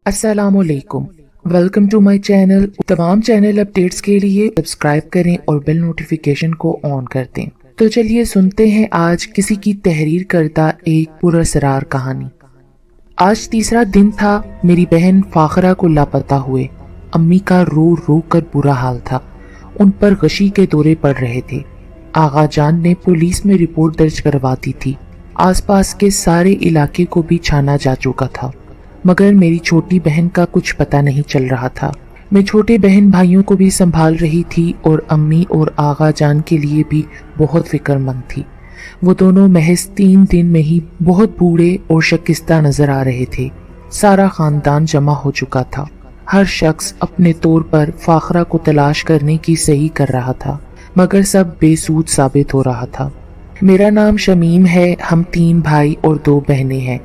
अस्सलाम वालेकुम। Welcome to my channel. तमाम चैनल अपडेट्स के लिए सब्सक्राइब करें और बेल नोटिफिकेशन को ऑन कर दें। तो चलिए सुनते हैं आज किसी की तहरीर करता एक पुरअसरार कहानी। आज तीसरा दिन था मेरी बहन फाखरा को लापता हुए। अम्मी का रो रो कर बुरा हाल था। उन पर गशी के दौरे पड़ रहे थे। आगा जान ने पुलिस में रिपोर्ट दर्ज करवा दी थी। आसपास के सारे इलाके को भी छाना जा चुका था, मगर मेरी छोटी बहन का कुछ पता नहीं चल रहा था। मैं छोटे बहन भाइयों को भी संभाल रही थी और अम्मी और आगा जान के लिए भी बहुत फिक्रमंद थी। वो दोनों महज 3 दिन में ही बहुत बूढ़े और शकिस्ता नजर आ रहे थे। सारा खानदान जमा हो चुका था। हर शख्स अपने तौर पर फाखरा को तलाश करने की सही कर रहा था, मगर सब बेसूद साबित हो रहा था। मेरा नाम शमीम है। हम 3 भाई और 2 बहनें हैं,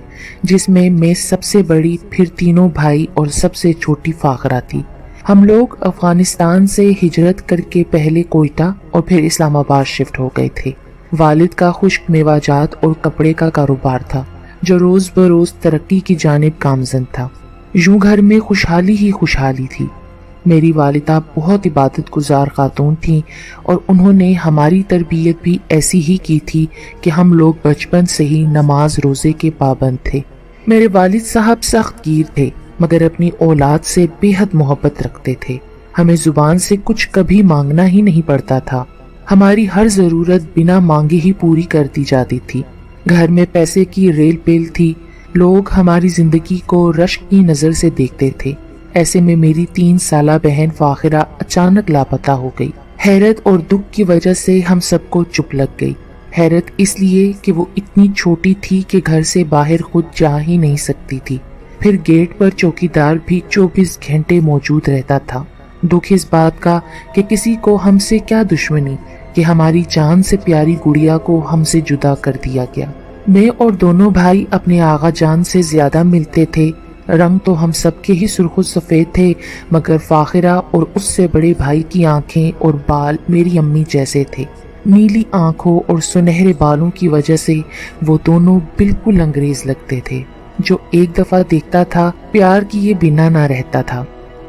जिसमें मैं सबसे बड़ी, फिर तीनों भाई और सबसे छोटी फाखरा थी। हम लोग अफगानिस्तान से हिजरत करके पहले कोयटा और फिर इस्लामाबाद शिफ्ट हो गए थे। वालिद का खुश्क मेवाजात और कपड़े का कारोबार था, जो रोज बरोज तरक्की की जानिब गामजन था। यूं घर में खुशहाली ही खुशहाली थी। मेरी वालिदा बहुत इबादत गुजार खातून थीं और उन्होंने हमारी तरबियत भी ऐसी ही की थी कि हम लोग बचपन से ही नमाज रोजे के पाबंद थे। मेरे वालिद साहब सख्त गिर थे, मगर अपनी औलाद से बेहद मोहब्बत रखते थे। हमें जुबान से कुछ कभी मांगना ही नहीं पड़ता था। हमारी हर जरूरत बिना मांगे ही पूरी कर दी जाती थी। घर में पैसे की रेल पेल थी। लोग हमारी जिंदगी को रश्क की नजर से देखते थे। ऐसे में मेरी 3 साला बहन फाखिरा अचानक लापता हो गई। हैरत और दुख की वजह से हम सबको चुप लग गई। हैरत इसलिए कि वो इतनी छोटी थी कि घर से बाहर खुद जा ही नहीं सकती थी। फिर गेट पर चौकीदार भी 24 घंटे मौजूद रहता था। दुख इस बात का कि किसी को हमसे क्या दुश्मनी कि हमारी जान से प्यारी गुड़िया को हमसे जुदा कर दिया गया। मैं और दोनों भाई अपने आगा जान से ज्यादा मिलते थे। रंग तो हम सबके ही सुर्ख सफेद थे, मगर फाखिरा और उससे बड़े भाई की आंखें और बाल मेरी अम्मी जैसे थे। नीली आंखों और सुनहरे बालों की वजह से वो दोनों बिल्कुल अंग्रेज लगते थे। जो एक दफा देखता था, प्यार किए बिना ना रहता था।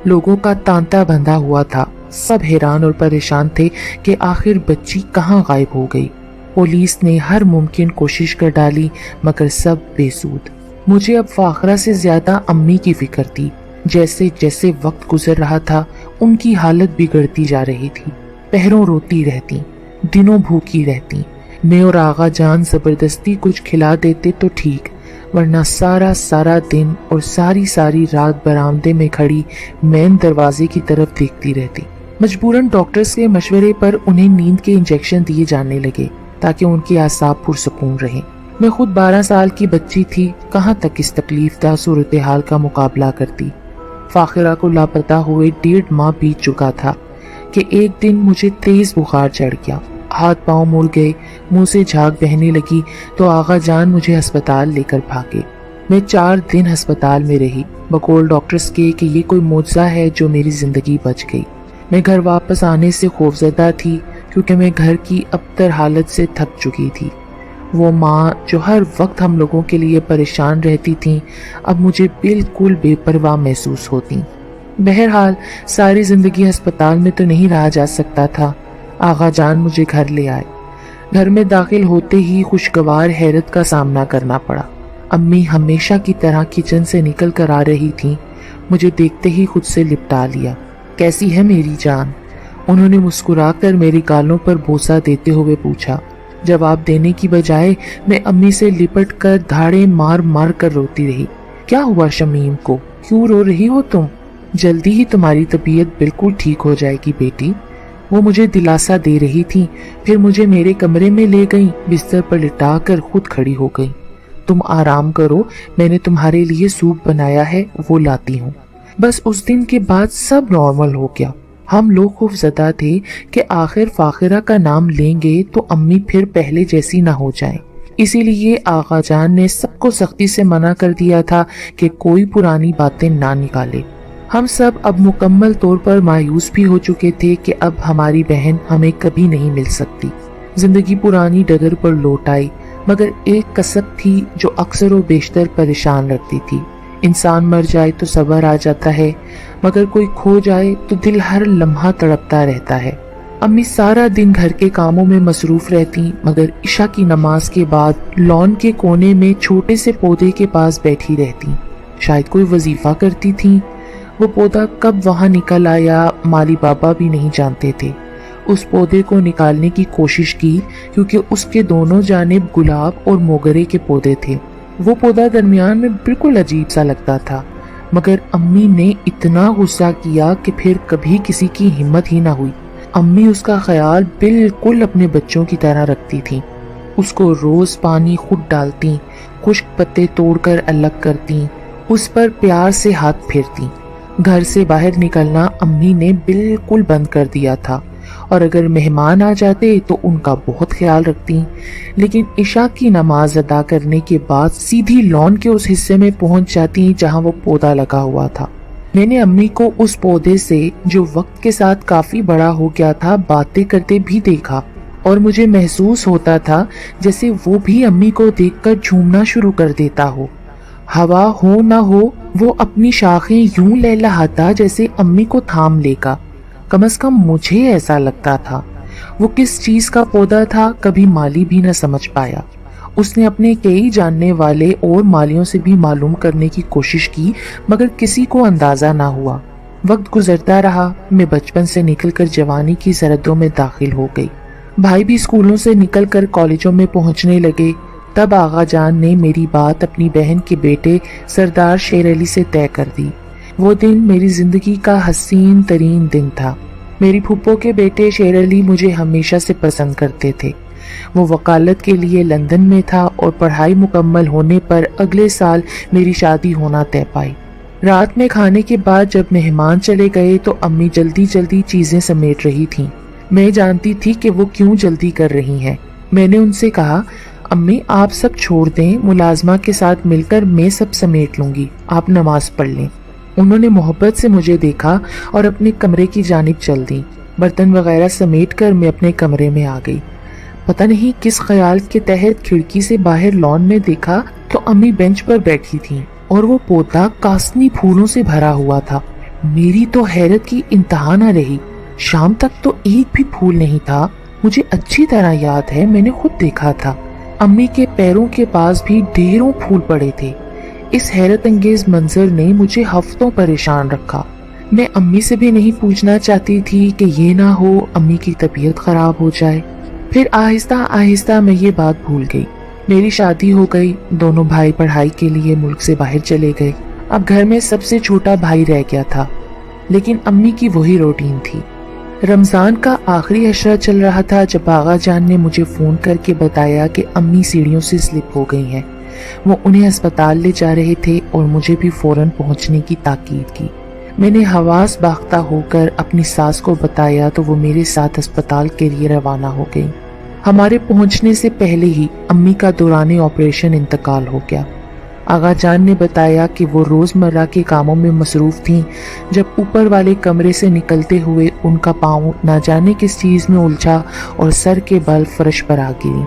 लोगों का तांता बंधा हुआ था। सब हैरान और परेशान थे कि आखिर बच्ची कहाँ गायब हो गई। पुलिस ने हर मुमकिन कोशिश कर डाली, मगर सब बेसूद। मुझे अब फाखरा से ज्यादा अम्मी की फिक्र थी। जैसे जैसे वक्त गुजर रहा था, उनकी हालत बिगड़ती जा रही थी। पहरों रोती रहती, दिनों भूखी रहती। मैं और आगा जान जबरदस्ती कुछ खिला देते तो ठीक, वरना सारा दिन और सारी रात बरामदे में खड़ी मेन दरवाजे की तरफ देखती रहती। मजबूरन डॉक्टर्स के मशवरे पर उन्हें नींद के इंजेक्शन दिए जाने लगे ताकि उनके आसाब पुरसुकून रहें। मैं खुद 12 साल की बच्ची थी, कहाँ तक इस तकलीफदा सूरत हाल का मुकाबला करती। फाखिरा को लापता हुए 1.5 माह बीत चुका था कि एक दिन मुझे तेज बुखार चढ़ गया। हाथ पांव मुड़ गए, मुंह से झाग बहने लगी तो आगा जान मुझे अस्पताल लेकर भागे। मैं 4 दिन अस्पताल में रही, बकौल डॉक्टर्स के कि ये कोई मौजज़ा है जो मेरी जिंदगी बच गई। मैं घर वापस आने से खौफजदा थी, क्योंकि मैं घर की अबतर हालत से थक चुकी थी। वो माँ जो हर वक्त हम लोगों के लिए परेशान रहती थीं, अब मुझे बिल्कुल बेपरवाह महसूस होती। बहरहाल सारी जिंदगी अस्पताल में तो नहीं रहा जा सकता था। आगा जान मुझे घर ले आए। घर में दाखिल होते ही खुशगवार हैरत का सामना करना पड़ा। अम्मी हमेशा की तरह किचन से निकल कर आ रही थीं। मुझे देखते ही खुद से लिपटा लिया। कैसी है मेरी जान? उन्होंने मुस्कुराकर मेरी गालों पर बोसा देते हुए पूछा। जवाब देने की बजाय मैं अम्मी से लिपट कर धाड़े मार मार कर रोती रही। क्या हुआ शमीम को? क्यों रो रही हो तुम? जल्दी ही तुम्हारी तबीयत बिल्कुल ठीक हो जाएगी बेटी। वो मुझे दिलासा दे रही थी। फिर मुझे मेरे कमरे में ले गई, बिस्तर पर लिटा कर खुद खड़ी हो गई। तुम आराम करो, मैंने तुम्हारे लिए सूप बनाया है, वो लाती हूँ। बस उस दिन के बाद सब नॉर्मल हो गया। हम लोग खौफजदा थे कि आखिर फाखिरा का नाम लेंगे तो अम्मी फिर पहले जैसी ना हो जाए। इसीलिए आगा जान ने सबको सख्ती से मना कर दिया था कि कोई पुरानी बातें ना निकाले। हम सब अब मुकम्मल तौर पर मायूस भी हो चुके थे कि अब हमारी बहन हमें कभी नहीं मिल सकती। जिंदगी पुरानी डगर पर लौट आई, मगर एक कसक थी जो अक्सर व बेशतर परेशान रखती थी। इंसान मर जाए तो सब्र आ जाता है, मगर कोई खो जाए तो दिल हर लम्हा तड़पता रहता है। अम्मी सारा दिन घर के कामों में मसरूफ रहती, मगर इशा की नमाज के बाद लॉन के कोने में छोटे से पौधे के पास बैठी रहती। शायद कोई वजीफा करती थी। वो पौधा कब वहां निकल आया माली बाबा भी नहीं जानते थे। उस पौधे को निकालने की कोशिश की क्योंकि उसके दोनों जानिब गुलाब और मोगरे के पौधे थे। वो पौधा दरमियान में बिल्कुल अजीब सा लगता था, मगर अम्मी ने इतना गुस्सा किया कि फिर कभी किसी की हिम्मत ही ना हुई। अम्मी उसका ख्याल बिल्कुल अपने बच्चों की तरह रखती थी। उसको रोज पानी खुद डालती, खुश्क पत्ते तोड़कर अलग करती, उस पर प्यार से हाथ फेरती। घर से बाहर निकलना अम्मी ने बिल्कुल बंद कर दिया था, और अगर मेहमान आ जाते तो उनका बहुत ख्याल रखती। लेकिन इशा की नमाज अदा करने के बाद सीधी लॉन के उस हिस्से में पहुंच जाती जहां वो पौधा लगा हुआ था। मैंने अम्मी को उस पौधे से, जो वक्त के साथ काफी बड़ा हो गया था, बातें करते भी देखा, और मुझे महसूस होता था जैसे वो भी अम्मी को देखकर झूमना शुरू कर देता हो। हवा हो ना हो, वो अपनी शाखें यूं लहलहाता जैसे अम्मी को थाम लेगा। कम से कम मुझे ऐसा लगता था। वो किस चीज का पौधा था कभी माली भी न समझ पाया। उसने अपने कई जानने वाले और मालियों से भी मालूम करने की कोशिश की, मगर किसी को अंदाजा ना हुआ। वक्त गुजरता रहा। मैं बचपन से निकलकर जवानी की सरहदों में दाखिल हो गई। भाई भी स्कूलों से निकलकर कॉलेजों में पहुंचने लगे। तब आगा जान ने मेरी बात अपनी बहन के बेटे सरदार शेर अली से तय कर दी। वो दिन मेरी जिंदगी का हसीन तरीन दिन था। मेरी फूफो के बेटे शेर अली मुझे हमेशा से पसंद करते थे। वो वकालत के लिए लंदन में था और पढ़ाई मुकम्मल होने पर अगले साल मेरी शादी होना तय पाई। रात में खाने के बाद जब मेहमान चले गए तो अम्मी जल्दी जल्दी चीजें समेट रही थीं। मैं जानती थी कि वो क्यों जल्दी कर रही हैं। मैंने उनसे कहा, अम्मी आप सब छोड़ दें, मुलाजमा के साथ मिलकर मैं सब समेट लूंगी, आप नमाज पढ़ लें। उन्होंने मोहब्बत से मुझे देखा और अपने कमरे की जानिब चल दी। बर्तन वगैरह समेट कर मैं अपने कमरे में आ गई। पता नहीं किस ख्याल के तहत खिड़की से बाहर लॉन में देखा तो अम्मी बेंच पर बैठी थीं और वो पौधा कासनी फूलों से भरा हुआ था। मेरी तो हैरत की इंतहा न रही। शाम तक तो एक भी फूल नहीं था। मुझे अच्छी तरह याद है, मैंने खुद देखा था। अम्मी के पैरों के पास भी ढेरों फूल पड़े थे। इस हैरत अंगेज मंजर ने मुझे हफ्तों परेशान रखा। मैं अम्मी से भी नहीं पूछना चाहती थी कि ये ना हो अम्मी की तबीयत खराब हो जाए। फिर आहिस्ता आहिस्ता मैं ये बात भूल गई। मेरी शादी हो गई। दोनों भाई पढ़ाई के लिए मुल्क से बाहर चले गए। अब घर में सबसे छोटा भाई रह गया था, लेकिन अम्मी की वही रूटीन थी। रमजान का आखिरी अशरा चल रहा था जब आगा जान ने मुझे फोन करके बताया कि अम्मी सीढ़ियों से स्लिप हो गई हैं। वो उन्हें अस्पताल ले जा रहे थे और मुझे भी फौरन पहुंचने की ताकीद की। मैंने हवास बाख्ता होकर अपनी सास को बताया तो वो मेरे साथ अस्पताल के लिए रवाना हो गई। हमारे पहुंचने से पहले ही अम्मी का दौरान ऑपरेशन इंतकाल हो गया। आगा जान ने बताया कि वो रोजमर्रा के कामों में मसरूफ थीं जब ऊपर वाले कमरे से निकलते हुए उनका पाँव ना जाने किस चीज में उलझा और सर के बल फर्श पर आ गिरी।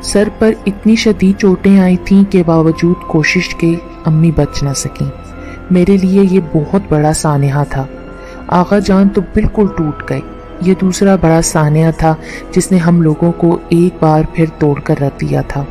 सर पर इतनी शदीद चोटें आई थीं कि बावजूद कोशिश के अम्मी बच न सकीं। मेरे लिए ये बहुत बड़ा सानिया था। आगा जान तो बिल्कुल टूट गए। ये दूसरा बड़ा सानिया था जिसने हम लोगों को एक बार फिर तोड़कर रख दिया था।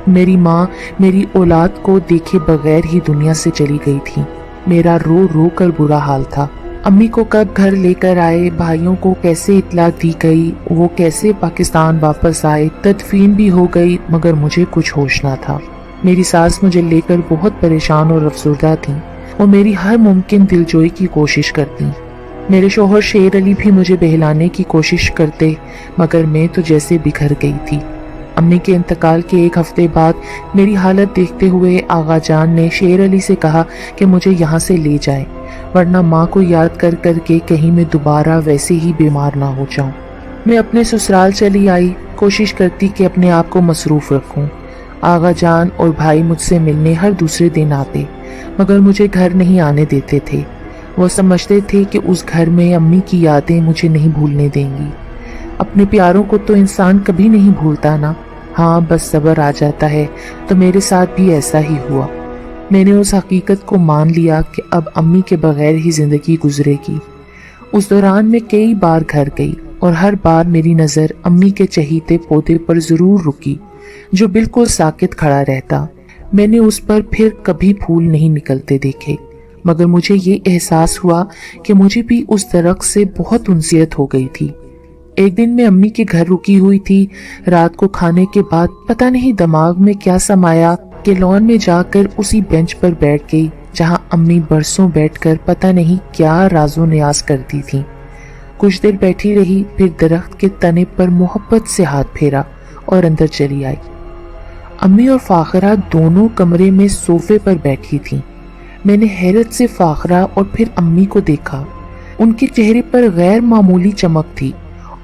मेरी माँ मेरी औलाद को देखे बगैर ही दुनिया से चली गई थी। मेरा रो रो कर बुरा हाल था। अम्मी को कब घर लेकर आए, भाइयों को कैसे इत्तला दी गई, वो कैसे पाकिस्तान वापस आए, तदफीन भी हो गई, मगर मुझे कुछ होश ना था। मेरी सास मुझे लेकर बहुत परेशान और अफसरदा थी और मेरी हर मुमकिन दिलजोई की कोशिश करती। मेरे शोहर शेर अली भी मुझे बहलाने की कोशिश करते, मगर मैं तो जैसे बिखर गई थी। अम्मी के इंतकाल के एक हफ्ते बाद मेरी हालत देखते हुए आगा जान ने शेर अली से कहा कि मुझे यहाँ से ले जाएं, वरना माँ को याद कर कर के कहीं मैं दोबारा वैसे ही बीमार ना हो जाऊं। मैं अपने ससुराल चली आई, कोशिश करती कि अपने आप को मसरूफ रखूं। आगा जान और भाई मुझसे मिलने हर दूसरे दिन आते, मगर मुझे घर नहीं आने देते थे। वो समझते थे कि उस घर में अम्मी की यादें मुझे नहीं भूलने देंगी। अपने प्यारों को तो इंसान कभी नहीं भूलता ना। हाँ, बस सब्र आ जाता है। तो मेरे साथ भी ऐसा ही हुआ। میں نے اس حقیقت کو مان لیا کہ اب امی کے بغیر ہی زندگی گزرے گی۔ اس دوران میں کئی بار گھر گئی اور ہر بار میری نظر امی کے چہیتے پودے پر ضرور رکی جو بالکل ساکت کھڑا رہتا۔ میں نے اس پر پھر کبھی پھول نہیں نکلتے دیکھے، مگر مجھے یہ احساس ہوا کہ مجھے بھی اس درخت سے بہت انسیت ہو گئی تھی۔ ایک دن میں امی کے گھر رکی ہوئی تھی۔ رات کو کھانے کے بعد پتہ نہیں دماغ میں کیا سمایا کہ لان میں جا کر اسی بینچ پر بیٹھ گئی جہاں امی برسوں بیٹھ کر پتہ نہیں کیا راز و نیاز کرتی تھی۔ کچھ دیر بیٹھی رہی، پھر درخت کے تنے پر محبت سے ہاتھ پھیرا اور اندر چلی آئی۔ امی اور فاخرہ دونوں کمرے میں صوفے پر بیٹھی تھیں۔ میں نے حیرت سے فاخرہ اور پھر امی کو دیکھا۔ ان کے چہرے پر غیر معمولی چمک تھی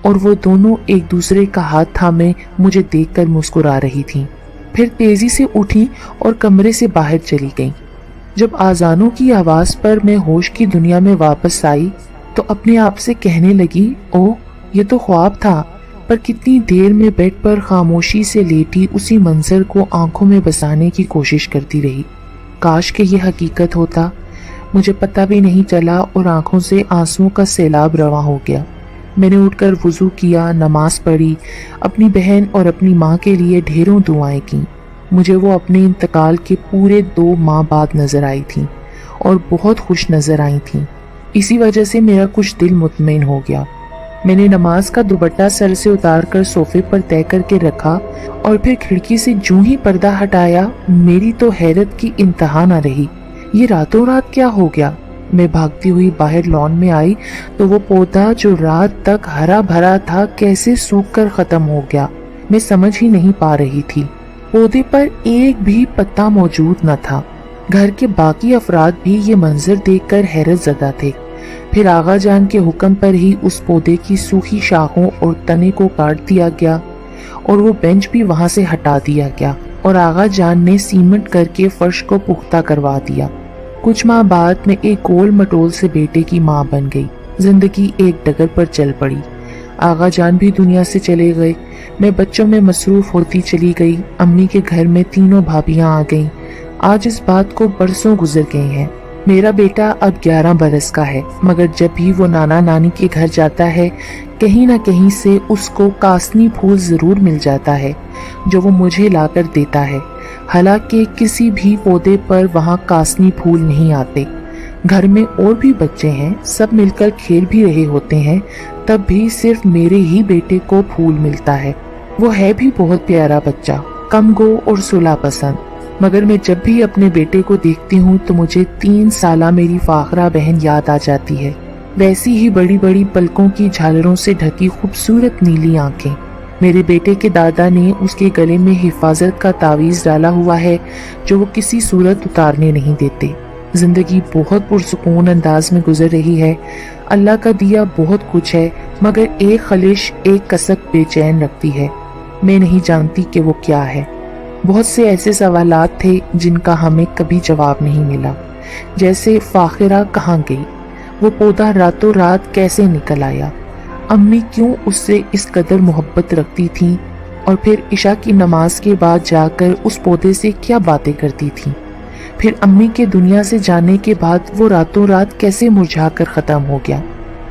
اور وہ دونوں ایک دوسرے کا ہاتھ تھامے مجھے دیکھ کر مسکرا رہی تھیں۔ پھر تیزی سے اٹھی اور کمرے سے باہر چلی گئیں۔ جب آذانوں کی آواز پر میں ہوش کی دنیا میں واپس آئی تو اپنے آپ سے کہنے لگی، اوہ یہ تو خواب تھا، پر کتنی دیر میں بیڈ پر خاموشی سے لیٹی اسی منظر کو آنکھوں میں بسانے کی کوشش کرتی رہی۔ کاش کہ یہ حقیقت ہوتا، مجھے پتہ بھی نہیں چلا اور آنکھوں سے آنسوؤں کا سیلاب رواں ہو گیا۔ میں نے اٹھ کر وضو کیا، نماز پڑھی، اپنی بہن اور اپنی ماں کے لیے ڈھیروں دعائیں کیں۔ مجھے وہ اپنے انتقال کے پورے 2 ماہ بعد نظر آئی تھیں اور بہت خوش نظر آئی تھیں۔ اسی وجہ سے میرا کچھ دل مطمئن ہو گیا۔ میں نے نماز کا دوپٹہ سر سے اتار کر صوفے پر طے کر کے رکھا اور پھر کھڑکی سے جوں ہی پردہ ہٹایا، میری تو حیرت کی انتہا نہ رہی۔ یہ راتوں رات کیا ہو گیا؟ میں بھاگتی ہوئی باہر لان میں آئی تو وہ پودا جو رات تک ہرا بھرا تھا کیسے سوکھ کر ختم ہو گیا، میں سمجھ ہی نہیں پا رہی تھی۔ پودے پر ایک بھی پتا موجود نہ تھا۔ گھر کے باقی افراد بھی یہ منظر دیکھ کر حیرت زدہ تھے۔ پھر آغا جان کے حکم پر ہی اس پودے کی سوکھی شاخوں اور تنے کو کاٹ دیا گیا اور وہ بینچ بھی وہاں سے ہٹا دیا گیا اور آغا جان نے سیمنٹ کر کے فرش کو پختہ کروا دیا۔ کچھ ماہ بعد میں ایک گول مٹول سے بیٹے کی ماں بن گئی۔ زندگی ایک ڈگر پر چل پڑی۔ آغا جان بھی دنیا سے چلے گئے۔ میں بچوں میں مصروف ہوتی چلی گئی۔ امی کے گھر میں تینوں بھابیاں آ گئیں۔ آج اس بات کو برسوں گزر گئے ہیں۔ میرا بیٹا اب 11 برس کا ہے، مگر جب بھی وہ نانا نانی کے گھر جاتا ہے کہیں نہ کہیں سے اس کو کاسنی پھول ضرور مل جاتا ہے جو وہ مجھے لا کر دیتا ہے، حالانکہ کسی بھی پودے پر وہاں کاسنی پھول نہیں آتے۔ گھر میں اور بھی بچے ہیں، سب مل کر کھیل بھی رہے ہوتے ہیں، تب بھی صرف میرے ہی بیٹے کو پھول ملتا ہے۔ وہ ہے بھی بہت پیارا بچہ، کم گو اور صلح پسند، مگر میں جب بھی اپنے بیٹے کو دیکھتی ہوں تو مجھے 3 سالہ میری فاخرہ بہن یاد آ جاتی ہے۔ ویسی ہی بڑی بڑی پلکوں کی جھالروں سے ڈھکی خوبصورت نیلی آنکھیں۔ میرے بیٹے کے دادا نے اس کے گلے میں حفاظت کا تعویذ ڈالا ہوا ہے جو وہ کسی صورت اتارنے نہیں دیتے۔ زندگی بہت پرسکون انداز میں گزر رہی ہے۔ اللہ کا دیا بہت کچھ ہے، مگر ایک خلش ایک کسک بے چین رکھتی ہے۔ میں نہیں جانتی کہ وہ کیا ہے۔ بہت سے ایسے سوالات تھے جن کا ہمیں کبھی جواب نہیں ملا، جیسے فاخرہ کہاں گئی، وہ پودا راتوں رات کیسے نکل آیا، امی کیوں اس سے اس قدر محبت رکھتی تھیں، اور پھر عشاء کی نماز کے بعد جا کر اس پودے سے کیا باتیں کرتی تھیں، پھر امی کے دنیا سے جانے کے بعد وہ راتوں رات کیسے مرجھا کر ختم ہو گیا۔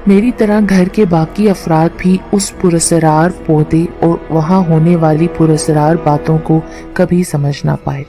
میری طرح گھر کے باقی افراد بھی اس پراسرار پودے اور وہاں ہونے والی پراسرار باتوں کو کبھی سمجھ نہ پائے۔